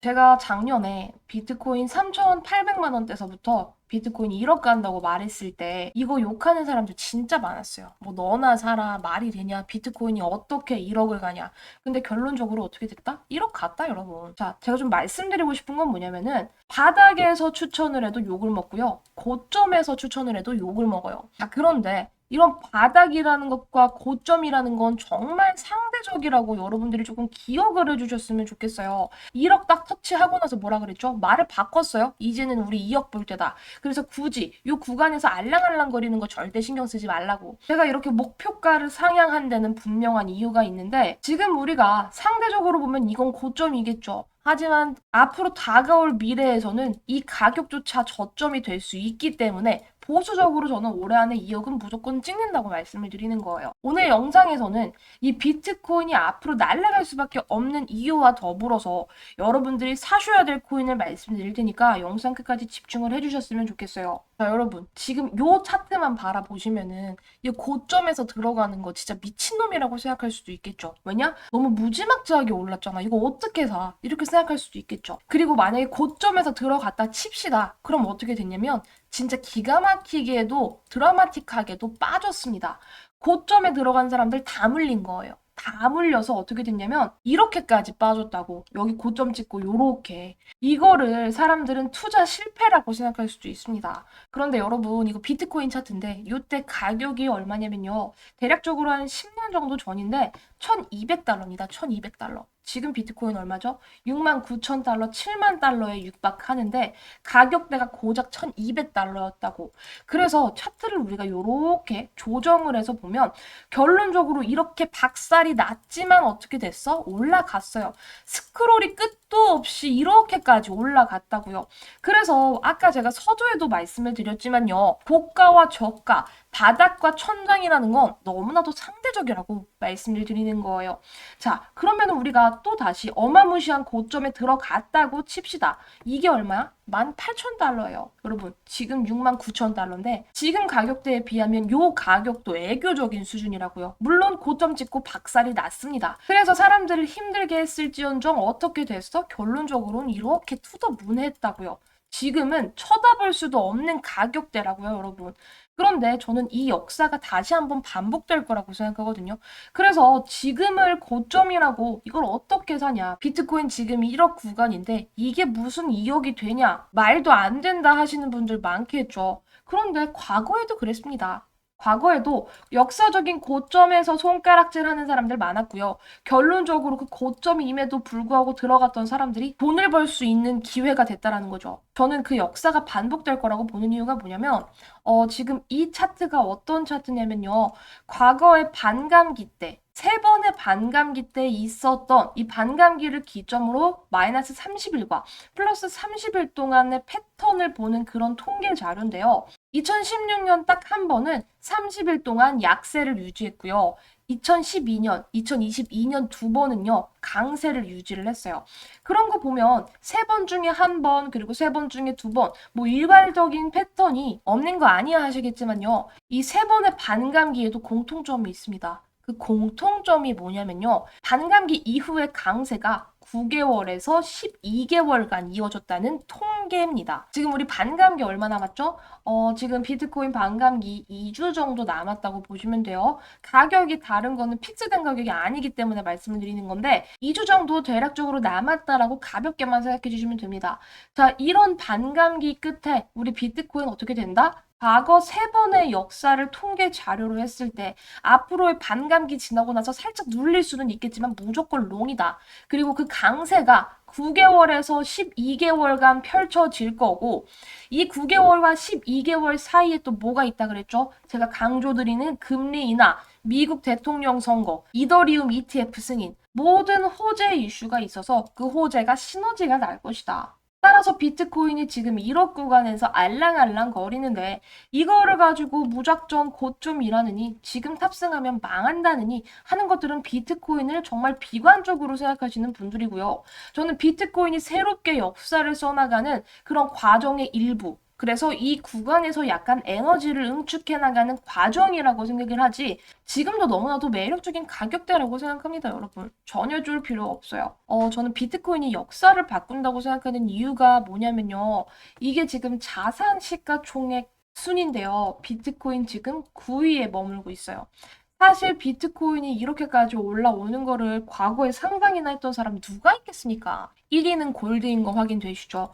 제가 작년에 비트코인 3,800만 원대서부터 비트코인이 1억 간다고 말했을 때 이거 욕하는 사람들 진짜 많았어요. 뭐 너나 사라 말이 되냐 비트코인이 어떻게 1억을 가냐. 근데 결론적으로 어떻게 됐다? 1억 갔다 여러분. 자, 제가 좀 말씀드리고 싶은 건 뭐냐면은 바닥에서 추천을 해도 욕을 먹고요. 고점에서 추천을 해도 욕을 먹어요. 자, 그런데 이런 바닥이라는 것과 고점이라는 건 정말 상대적이라고 여러분들이 조금 기억을 해주셨으면 좋겠어요. 1억 딱 터치하고 나서 뭐라 그랬죠? 말을 바꿨어요. 이제는 우리 2억 볼 때다. 그래서 굳이 이 구간에서 알랑알랑거리는 거 절대 신경 쓰지 말라고. 제가 이렇게 목표가를 상향한 데는 분명한 이유가 있는데 지금 우리가 상대적으로 보면 이건 고점이겠죠. 하지만 앞으로 다가올 미래에서는 이 가격조차 저점이 될 수 있기 때문에 보수적으로 저는 올해 안에 2억은 무조건 찍는다고 말씀을 드리는 거예요. 오늘 영상에서는 이 비트코인이 앞으로 날아갈 수밖에 없는 이유와 더불어서 여러분들이 사셔야 될 코인을 말씀드릴 테니까 영상 끝까지 집중을 해주셨으면 좋겠어요. 자, 여러분 지금 요 차트만 바라보시면은 이 고점에서 들어가는 거 진짜 미친놈이라고 생각할 수도 있겠죠. 왜냐? 너무 무지막지하게 올랐잖아. 이거 어떻게 사? 이렇게 생각할 수도 있겠죠. 그리고 만약에 고점에서 들어갔다 칩시다. 그럼 어떻게 됐냐면 진짜 기가 막히게도 드라마틱하게도 빠졌습니다. 고점에 들어간 사람들 다 물린 거예요. 다 물려서 어떻게 됐냐면 이렇게까지 빠졌다고. 여기 고점 찍고 요렇게. 이거를 사람들은 투자 실패라고 생각할 수도 있습니다. 그런데 여러분 이거 비트코인 차트인데 이때 가격이 얼마냐면요. 대략적으로 한 10년 정도 전인데 1200달러입니다. 1200달러. 지금 비트코인 얼마죠? 69,000달러, 7만 달러에 육박하는데 가격대가 고작 1200달러였다고. 그래서 차트를 우리가 이렇게 조정을 해서 보면 결론적으로 이렇게 박살이 났지만 어떻게 됐어? 올라갔어요. 스크롤이 끝도 없이 이렇게까지 올라갔다고요. 그래서 아까 제가 서두에도 말씀을 드렸지만요. 고가와 저가, 바닥과 천장이라는 건 너무나도 상대적이라고 말씀을 드리는 거예요. 자, 그러면 우리가 또 다시 어마무시한 고점에 들어갔다고 칩시다. 이게 얼마야? 18,000달러예요. 여러분, 지금 69,000달러인데 지금 가격대에 비하면 요 가격도 애교적인 수준이라고요. 물론 고점 찍고 박살이 났습니다. 그래서 사람들을 힘들게 했을지언정 어떻게 됐어? 결론적으로는 이렇게 투더문했다고요. 지금은 쳐다볼 수도 없는 가격대라고요, 여러분. 그런데 저는 이 역사가 다시 한번 반복될 거라고 생각하거든요. 그래서 지금을 고점이라고 이걸 어떻게 사냐. 비트코인 지금 1억 구간인데 이게 무슨 2억이 되냐. 말도 안 된다 하시는 분들 많겠죠. 그런데 과거에도 그랬습니다. 과거에도 역사적인 고점에서 손가락질하는 사람들 많았고요. 결론적으로 그 고점임에도 불구하고 들어갔던 사람들이 돈을 벌 수 있는 기회가 됐다라는 거죠. 저는 그 역사가 반복될 거라고 보는 이유가 뭐냐면 지금 이 차트가 어떤 차트냐면요. 과거의 반감기 때, 세 번의 반감기 때 있었던 이 반감기를 기점으로 마이너스 30일과 플러스 30일 동안의 패턴을 보는 그런 통계 자료인데요. 2016년 딱 한 번은 30일 동안 약세를 유지했고요. 2012년, 2022년 두 번은요, 강세를 유지를 했어요. 그런 거 보면 세 번 중에 한 번, 그리고 세 번 중에 두 번, 뭐 일괄적인 패턴이 없는 거 아니야 하시겠지만요. 이 세 번의 반감기에도 공통점이 있습니다. 그 공통점이 뭐냐면요. 반감기 이후의 강세가 9개월에서 12개월간 이어졌다는 통계입니다. 지금 우리 반감기 얼마 남았죠? 지금 비트코인 반감기 2주 정도 남았다고 보시면 돼요. 가격이 다른 거는 픽스된 가격이 아니기 때문에 말씀을 드리는 건데 2주 정도 대략적으로 남았다라고 가볍게만 생각해 주시면 됩니다. 자, 이런 반감기 끝에 우리 비트코인 어떻게 된다? 과거 세 번의 역사를 통계 자료로 했을 때 앞으로의 반감기 지나고 나서 살짝 눌릴 수는 있겠지만 무조건 롱이다. 그리고 그 강세가 9개월에서 12개월간 펼쳐질 거고 이 9개월과 12개월 사이에 또 뭐가 있다 그랬죠? 제가 강조드리는 금리 인하, 미국 대통령 선거, 이더리움 ETF 승인 모든 호재 이슈가 있어서 그 호재가 시너지가 날 것이다. 따라서 비트코인이 지금 1억 구간에서 알랑알랑 거리는데 이거를 가지고 무작정 고점이라느니 지금 탑승하면 망한다느니 하는 것들은 비트코인을 정말 비관적으로 생각하시는 분들이고요. 저는 비트코인이 새롭게 역사를 써나가는 그런 과정의 일부 그래서 이 구간에서 약간 에너지를 응축해 나가는 과정이라고 생각을 하지 지금도 너무나도 매력적인 가격대라고 생각합니다, 여러분. 전혀 줄 필요 없어요. 저는 비트코인이 역사를 바꾼다고 생각하는 이유가 뭐냐면요. 이게 지금 자산 시가총액 순인데요. 비트코인 지금 9위에 머물고 있어요. 사실 비트코인이 이렇게까지 올라오는 거를 과거에 상상이나 했던 사람 누가 있겠습니까? 1위는 골드인 거 확인되시죠?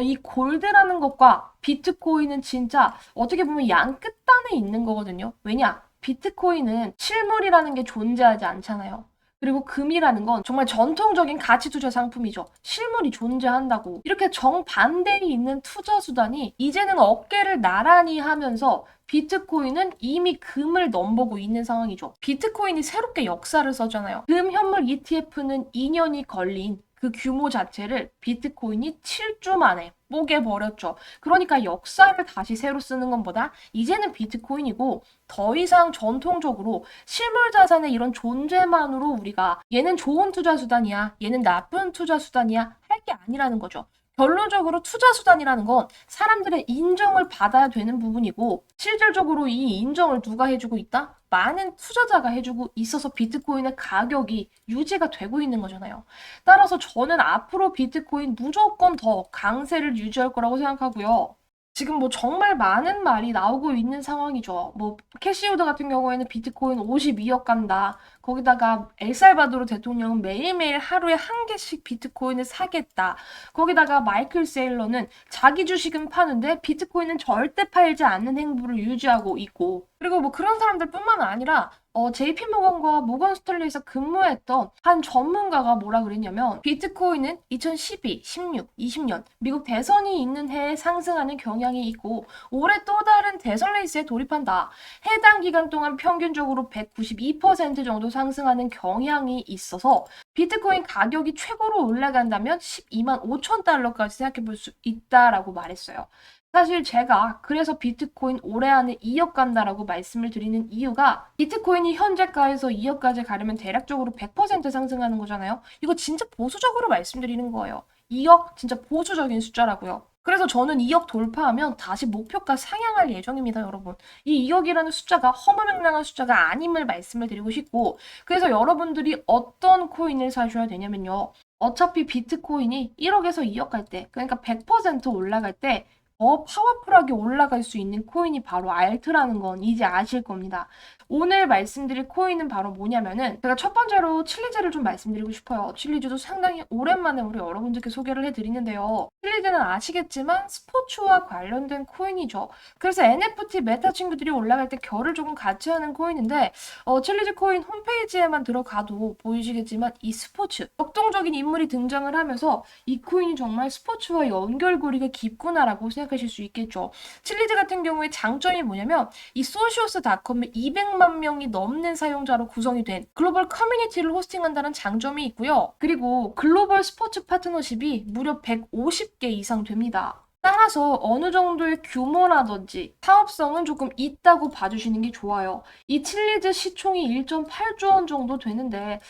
이 골드라는 것과 비트코인은 진짜 어떻게 보면 양 끝단에 있는 거거든요. 왜냐? 비트코인은 실물이라는 게 존재하지 않잖아요. 그리고 금이라는 건 정말 전통적인 가치 투자 상품이죠. 실물이 존재한다고. 이렇게 정반대에 있는 투자 수단이 이제는 어깨를 나란히 하면서 비트코인은 이미 금을 넘보고 있는 상황이죠. 비트코인이 새롭게 역사를 써잖아요. 금 현물 ETF는 2년이 걸린 그 규모 자체를 비트코인이 7주 만에 뽀개버렸죠. 그러니까 역사를 다시 새로 쓰는 것보다 이제는 비트코인이고 더 이상 전통적으로 실물 자산의 이런 존재만으로 우리가 얘는 좋은 투자 수단이야, 얘는 나쁜 투자 수단이야 할 게 아니라는 거죠. 결론적으로 투자 수단이라는 건 사람들의 인정을 받아야 되는 부분이고 실질적으로 이 인정을 누가 해주고 있다? 많은 투자자가 해주고 있어서 비트코인의 가격이 유지가 되고 있는 거잖아요. 따라서 저는 앞으로 비트코인 무조건 더 강세를 유지할 거라고 생각하고요. 지금 뭐 정말 많은 말이 나오고 있는 상황이죠. 뭐 캐시우드 같은 경우에는 비트코인 52억 간다. 거기다가 엘살바도르 대통령은 매일매일 하루에 한 개씩 비트코인을 사겠다. 거기다가 마이클 세일러는 자기 주식은 파는데 비트코인은 절대 팔지 않는 행보를 유지하고 있고 그리고 뭐 그런 사람들뿐만 아니라 JP모건과 모건 스탠리에서 근무했던 한 전문가가 뭐라 그랬냐면 비트코인은 2012, 16, 20년 미국 대선이 있는 해에 상승하는 경향이 있고 올해 또 다른 대선 레이스에 돌입한다. 해당 기간 동안 평균적으로 192% 정도 상승하는 경향이 있어서 비트코인 가격이 최고로 올라간다면 12만 5천 달러까지 생각해 볼 수 있다라고 말했어요. 사실 제가 그래서 비트코인 올해 안에 2억 간다라고 말씀을 드리는 이유가 비트코인이 현재가에서 2억까지 가려면 대략적으로 100% 상승하는 거잖아요. 이거 진짜 보수적으로 말씀드리는 거예요. 2억 진짜 보수적인 숫자라고요. 그래서 저는 2억 돌파하면 다시 목표가 상향할 예정입니다, 여러분. 이 2억이라는 숫자가 허무맹랑한 숫자가 아님을 말씀을 드리고 싶고 그래서 여러분들이 어떤 코인을 사셔야 되냐면요. 어차피 비트코인이 1억에서 2억 갈 때, 그러니까 100% 올라갈 때 더 파워풀하게 올라갈 수 있는 코인이 바로 알트라는 건 이제 아실 겁니다. 오늘 말씀드릴 코인은 바로 뭐냐면은 제가 첫 번째로 칠리즈를 좀 말씀드리고 싶어요. 칠리즈도 상당히 오랜만에 우리 여러분들께 소개를 해드리는데요. 칠리즈는 아시겠지만 스포츠와 관련된 코인이죠. 그래서 NFT 메타 친구들이 올라갈 때 결을 조금 같이 하는 코인인데 칠리즈 코인 홈페이지에만 들어가도 보이시겠지만 이 스포츠, 역동적인 인물이 등장을 하면서 이 코인이 정말 스포츠와 연결고리가 깊구나라고 생각하실 수 있겠죠. 칠리즈 같은 경우에 장점이 뭐냐면 이 소시오스닷컴에 200만 명이 넘는 사용자로 구성이 된 글로벌 커뮤니티를 호스팅한다는 장점이 있고요. 그리고 글로벌 스포츠 파트너십이 무려 150개 이상 됩니다. 따라서 어느 정도의 규모라든지 사업성은 조금 있다고 봐주시는 게 좋아요. 이 칠리즈 시총이 1.8조 원 정도 되는데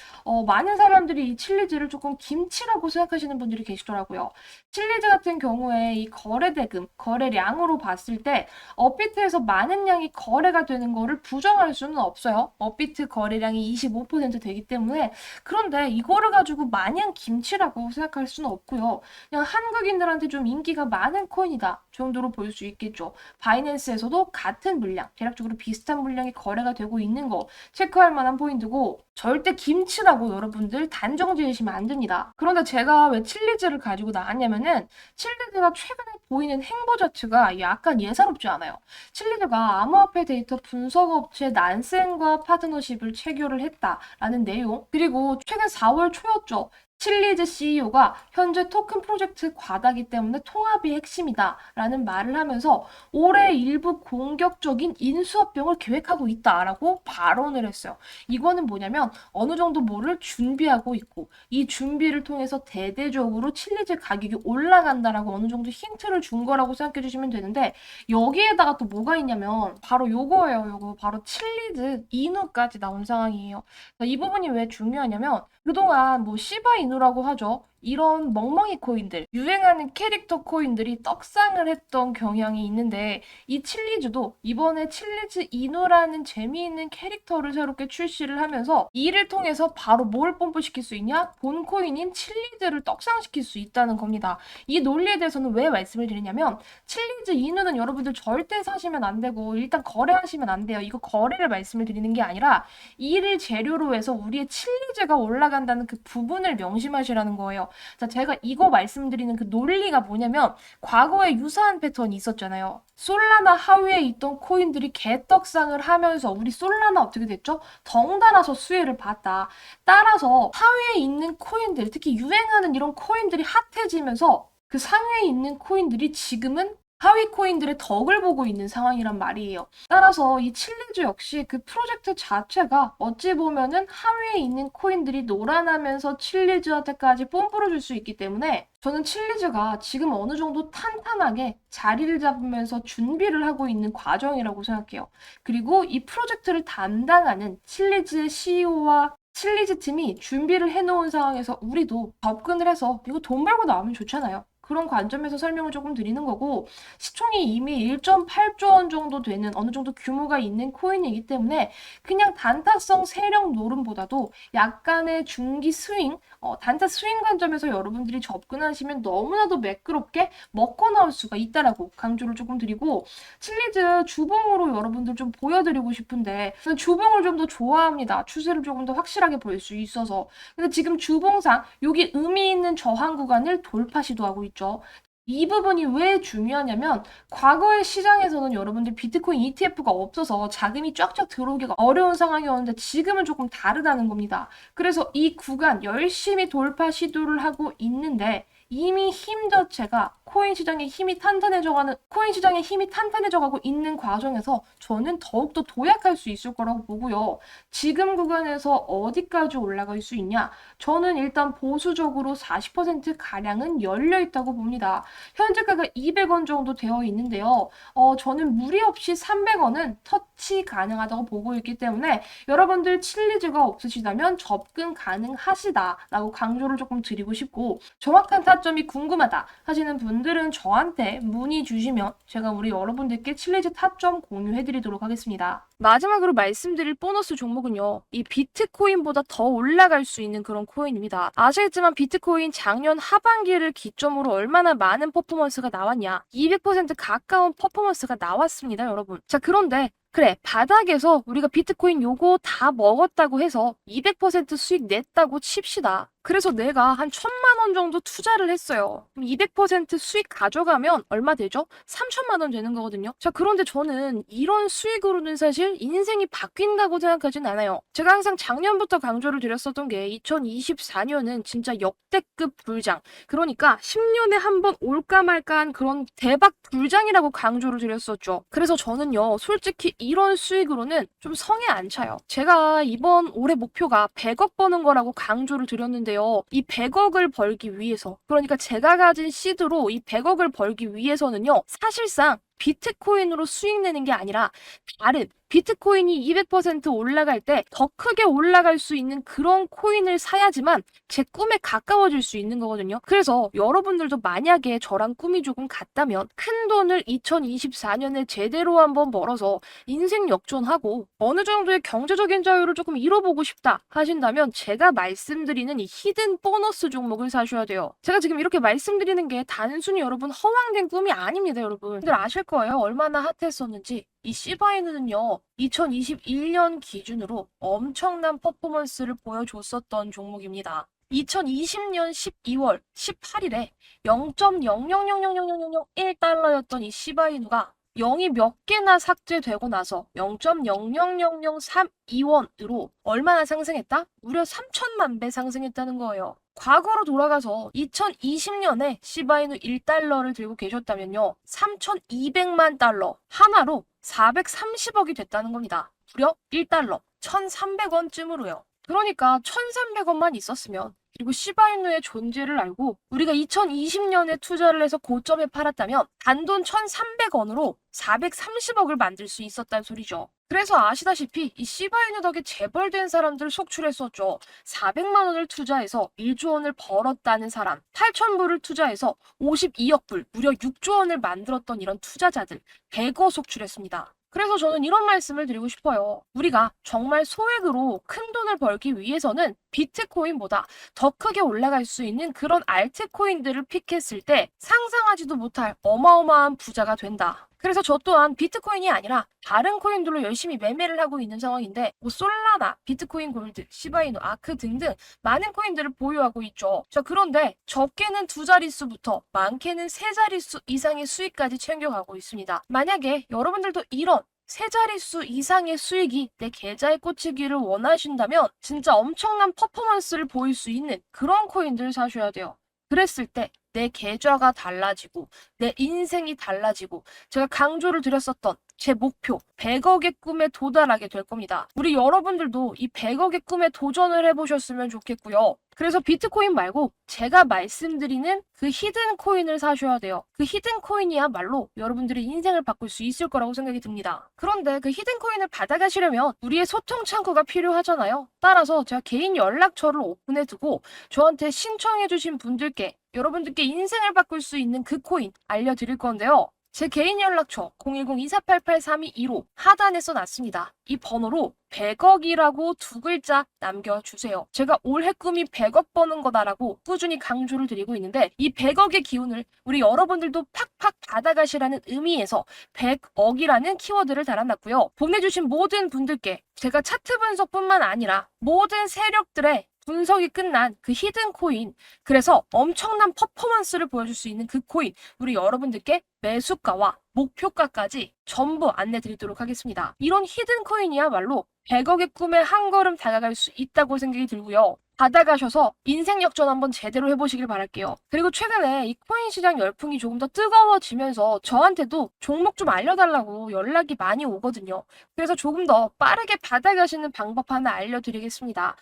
많은 사람들이 이 칠리즈를 조금 김치라고 생각하시는 분들이 계시더라고요. 칠리즈 같은 경우에 이 거래 대금, 거래량으로 봤을 때 업비트에서 많은 양이 거래가 되는 거를 부정할 수는 없어요. 업비트 거래량이 25% 되기 때문에 그런데 이거를 가지고 마냥 김치라고 생각할 수는 없고요. 그냥 한국인들한테 좀 인기가 많은 코인이다 정도로 볼 수 있겠죠. 바이낸스에서도 같은 물량, 대략적으로 비슷한 물량이 거래가 되고 있는 거 체크할 만한 포인트고 절대 김치라고 여러분들 단정 지으시면 안 됩니다. 그런데 제가 왜 칠리즈를 가지고 나왔냐면은 칠리즈가 최근에 보이는 행보 자체가 약간 예사롭지 않아요. 칠리즈가 암호화폐 데이터 분석 업체 난센과 파트너십을 체결을 했다라는 내용 그리고 최근 4월 초였죠. 칠리즈 CEO가 현재 토큰 프로젝트 과다기 때문에 통합이 핵심이다 라는 말을 하면서 올해 일부 공격적인 인수합병을 계획하고 있다라고 발언을 했어요. 이거는 뭐냐면 어느 정도 뭐를 준비하고 있고 이 준비를 통해서 대대적으로 칠리즈 가격이 올라간다라고 어느 정도 힌트를 준 거라고 생각해 주시면 되는데 여기에다가 또 뭐가 있냐면 바로 요거예요. 요거 바로 칠리즈 이누까지 나온 상황이에요. 이 부분이 왜 중요하냐면 그동안 뭐 시바이누라고 하죠. 이런 멍멍이 코인들, 유행하는 캐릭터 코인들이 떡상을 했던 경향이 있는데 이 칠리즈도 이번에 칠리즈 이누라는 재미있는 캐릭터를 새롭게 출시를 하면서 이를 통해서 바로 뭘 펌프시킬 수 있냐? 본 코인인 칠리즈를 떡상시킬 수 있다는 겁니다. 이 논리에 대해서는 왜 말씀을 드리냐면 칠리즈 이누는 여러분들 절대 사시면 안 되고 일단 거래하시면 안 돼요. 이거 거래를 말씀을 드리는 게 아니라 이를 재료로 해서 우리의 칠리즈가 올라간다는 그 부분을 명심하시라는 거예요. 자, 제가 이거 말씀드리는 그 논리가 뭐냐면 과거에 유사한 패턴이 있었잖아요. 솔라나 하위에 있던 코인들이 개떡상을 하면서 우리 솔라나 어떻게 됐죠? 덩달아서 수혜를 봤다. 따라서 하위에 있는 코인들, 특히 유행하는 이런 코인들이 핫해지면서 그 상위에 있는 코인들이 지금은 하위 코인들의 덕을 보고 있는 상황이란 말이에요. 따라서 이 칠리즈 역시 그 프로젝트 자체가 어찌 보면은 하위에 있는 코인들이 놀아나면서 칠리즈한테까지 뽐뿌려 줄 수 있기 때문에 저는 칠리즈가 지금 어느 정도 탄탄하게 자리를 잡으면서 준비를 하고 있는 과정이라고 생각해요. 그리고 이 프로젝트를 담당하는 칠리즈의 CEO와 칠리즈 팀이 준비를 해놓은 상황에서 우리도 접근을 해서 이거 돈 벌고 나오면 좋잖아요. 그런 관점에서 설명을 조금 드리는 거고 시총이 이미 1.8조 원 정도 되는 어느 정도 규모가 있는 코인이기 때문에 그냥 단타성 세력 노름보다도 약간의 중기 스윙, 단타 스윙 관점에서 여러분들이 접근하시면 너무나도 매끄럽게 먹고 나올 수가 있다라고 강조를 조금 드리고 칠리즈 주봉으로 여러분들 좀 보여드리고 싶은데 저는 주봉을 좀 더 좋아합니다. 추세를 조금 더 확실하게 볼 수 있어서. 근데 지금 주봉상 여기 의미 있는 저항 구간을 돌파 시도하고 있죠. 이 부분이 왜 중요하냐면 과거의 시장에서는 여러분들 비트코인 ETF가 없어서 자금이 쫙쫙 들어오기가 어려운 상황이었는데 지금은 조금 다르다는 겁니다. 그래서 이 구간 열심히 돌파 시도를 하고 있는데 이미 힘 자체가 코인 시장의 힘이 탄탄해져가고 있는 과정에서 저는 더욱더 도약할 수 있을 거라고 보고요. 지금 구간에서 어디까지 올라갈 수 있냐? 저는 일단 보수적으로 40% 가량은 열려 있다고 봅니다. 현재가가 200원 정도 되어 있는데요. 저는 무리 없이 300원은 터치 가능하다고 보고 있기 때문에 여러분들 칠리즈가 없으시다면 접근 가능하시다라고 강조를 조금 드리고 싶고 정확한 타점이 궁금하다 하시는 분들은 저한테 문의 주시면 제가 우리 여러분들께 칠리즈 타점 공유해드리도록 하겠습니다. 마지막으로 말씀드릴 보너스 종목은요. 이 비트코인보다 더 올라갈 수 있는 그런 코인입니다. 아시겠지만 비트코인 작년 하반기를 기점으로 얼마나 많은 퍼포먼스가 나왔냐. 200% 가까운 퍼포먼스가 나왔습니다, 여러분. 자, 그런데 그래, 바닥에서 우리가 비트코인 요거 다 먹었다고 해서 200% 수익 냈다고 칩시다. 그래서 내가 한 1,000만 원 정도 투자를 했어요. 그럼 200% 수익 가져가면 얼마 되죠? 3,000만 원 되는 거거든요. 자, 그런데 저는 이런 수익으로는 사실 인생이 바뀐다고 생각하진 않아요. 제가 항상 작년부터 강조를 드렸었던 게 2024년은 진짜 역대급 불장. 그러니까 10년에 한 번 올까 말까한 그런 대박 불장이라고 강조를 드렸었죠. 그래서 저는요, 솔직히 이런 수익으로는 좀 성에 안 차요. 제가 이번 올해 목표가 100억 버는 거라고 강조를 드렸는데요. 이 100억을 벌기 위해서, 그러니까 제가 가진 시드로 이 100억을 벌기 위해서는요, 사실상 비트코인으로 수익 내는 게 아니라 다른 비트코인이 200% 올라갈 때 더 크게 올라갈 수 있는 그런 코인을 사야지만 제 꿈에 가까워질 수 있는 거거든요. 그래서 여러분들도 만약에 저랑 꿈이 조금 같다면 큰 돈을 2024년에 제대로 한번 벌어서 인생 역전하고 어느 정도의 경제적인 자유를 조금 이뤄보고 싶다 하신다면 제가 말씀드리는 이 히든 보너스 종목을 사셔야 돼요. 제가 지금 이렇게 말씀드리는 게 단순히 여러분 허황된 꿈이 아닙니다, 여러분. 들 아실 거예요. 얼마나 핫했었는지. 이 시바이는요, 2021년 기준으로 엄청난 퍼포먼스를 보여줬었던 종목입니다. 2020년 12월 18일에 0.0000001달러였던 이 시바이누가 0이 몇 개나 삭제되고 나서 0.000032원으로 얼마나 상승했다? 무려 3천만 배 상승했다는 거예요. 과거로 돌아가서 2020년에 시바이누 1달러를 들고 계셨다면요. 3,200만 달러 하나로 430억이 됐다는 겁니다. 무려 1달러 1,300원쯤으로요. 그러니까 1,300원만 있었으면 그리고 시바이누의 존재를 알고 우리가 2020년에 투자를 해서 고점에 팔았다면 단돈 1,300원으로 430억을 만들 수 있었다는 소리죠. 그래서 아시다시피 이 시바이누 덕에 재벌된 사람들 속출했었죠. 400만 원을 투자해서 1조 원을 벌었다는 사람, 8,000불을 투자해서 52억 불, 무려 6조 원을 만들었던 이런 투자자들 100억 속출했습니다. 그래서 저는 이런 말씀을 드리고 싶어요. 우리가 정말 소액으로 큰 돈을 벌기 위해서는 비트코인보다 더 크게 올라갈 수 있는 그런 알트코인들을 픽했을 때 상상하지도 못할 어마어마한 부자가 된다. 그래서 저 또한 비트코인이 아니라 다른 코인들로 열심히 매매를 하고 있는 상황인데 뭐 솔라나, 비트코인 골드, 시바이누, 아크 등등 많은 코인들을 보유하고 있죠. 자, 그런데 적게는 두 자릿수부터 많게는 세 자릿수 이상의 수익까지 챙겨가고 있습니다. 만약에 여러분들도 이런 세 자릿수 이상의 수익이 내 계좌에 꽂히기를 원하신다면 진짜 엄청난 퍼포먼스를 보일 수 있는 그런 코인들을 사셔야 돼요. 그랬을 때 내 계좌가 달라지고 내 인생이 달라지고 제가 강조를 드렸었던 제 목표 100억의 꿈에 도달하게 될 겁니다. 우리 여러분들도 이 100억의 꿈에 도전을 해보셨으면 좋겠고요. 그래서 비트코인 말고 제가 말씀드리는 그 히든 코인을 사셔야 돼요. 그 히든 코인이야말로 여러분들의 인생을 바꿀 수 있을 거라고 생각이 듭니다. 그런데 그 히든 코인을 받아가시려면 우리의 소통 창구가 필요하잖아요. 따라서 제가 개인 연락처를 오픈해두고 저한테 신청해주신 분들께 여러분들께 인생을 바꿀 수 있는 그 코인 알려드릴 건데요. 제 개인 연락처 010-2488-3215 하단에 써놨습니다. 이 번호로 100억이라고 두 글자 남겨주세요. 제가 올해 꿈이 100억 버는 거다라고 꾸준히 강조를 드리고 있는데 이 100억의 기운을 우리 여러분들도 팍팍 받아가시라는 의미에서 100억이라는 키워드를 달아놨고요. 보내주신 모든 분들께 제가 차트 분석뿐만 아니라 모든 세력들의 분석이 끝난 그 히든 코인, 그래서 엄청난 퍼포먼스를 보여줄 수 있는 그 코인, 우리 여러분들께 매수가와 목표가까지 전부 안내드리도록 하겠습니다. 이런 히든 코인이야말로 100억의 꿈에 한 걸음 다가갈 수 있다고 생각이 들고요. 받아가셔서 인생 역전 한번 제대로 해보시길 바랄게요. 그리고 최근에 이 코인 시장 열풍이 조금 더 뜨거워지면서 저한테도 종목 좀 알려달라고 연락이 많이 오거든요. 그래서 조금 더 빠르게 받아가시는 방법 하나 알려드리겠습니다.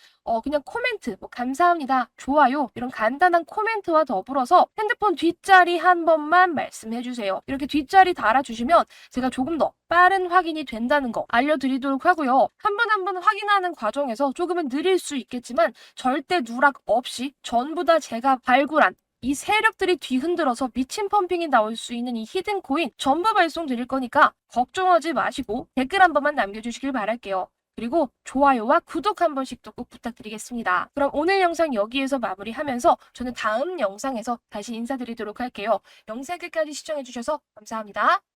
그냥 코멘트, 뭐 감사합니다, 좋아요 이런 간단한 코멘트와 더불어서 핸드폰 뒷자리 한 번만 말씀해주세요. 이렇게 뒷자리 달아주시면 제가 조금 더 빠른 확인이 된다는 거 알려드리도록 하고요. 한 번 한 번 확인하는 과정에서 조금은 느릴 수 있겠지만 절대 누락 없이 전부 다 제가 발굴한 이 세력들이 뒤흔들어서 미친 펌핑이 나올 수 있는 이 히든 코인 전부 발송 드릴 거니까 걱정하지 마시고 댓글 한 번만 남겨주시길 바랄게요. 그리고 좋아요와 구독 한 번씩도 꼭 부탁드리겠습니다. 그럼 오늘 영상 여기에서 마무리하면서 저는 다음 영상에서 다시 인사드리도록 할게요. 영상 끝까지 시청해주셔서 감사합니다.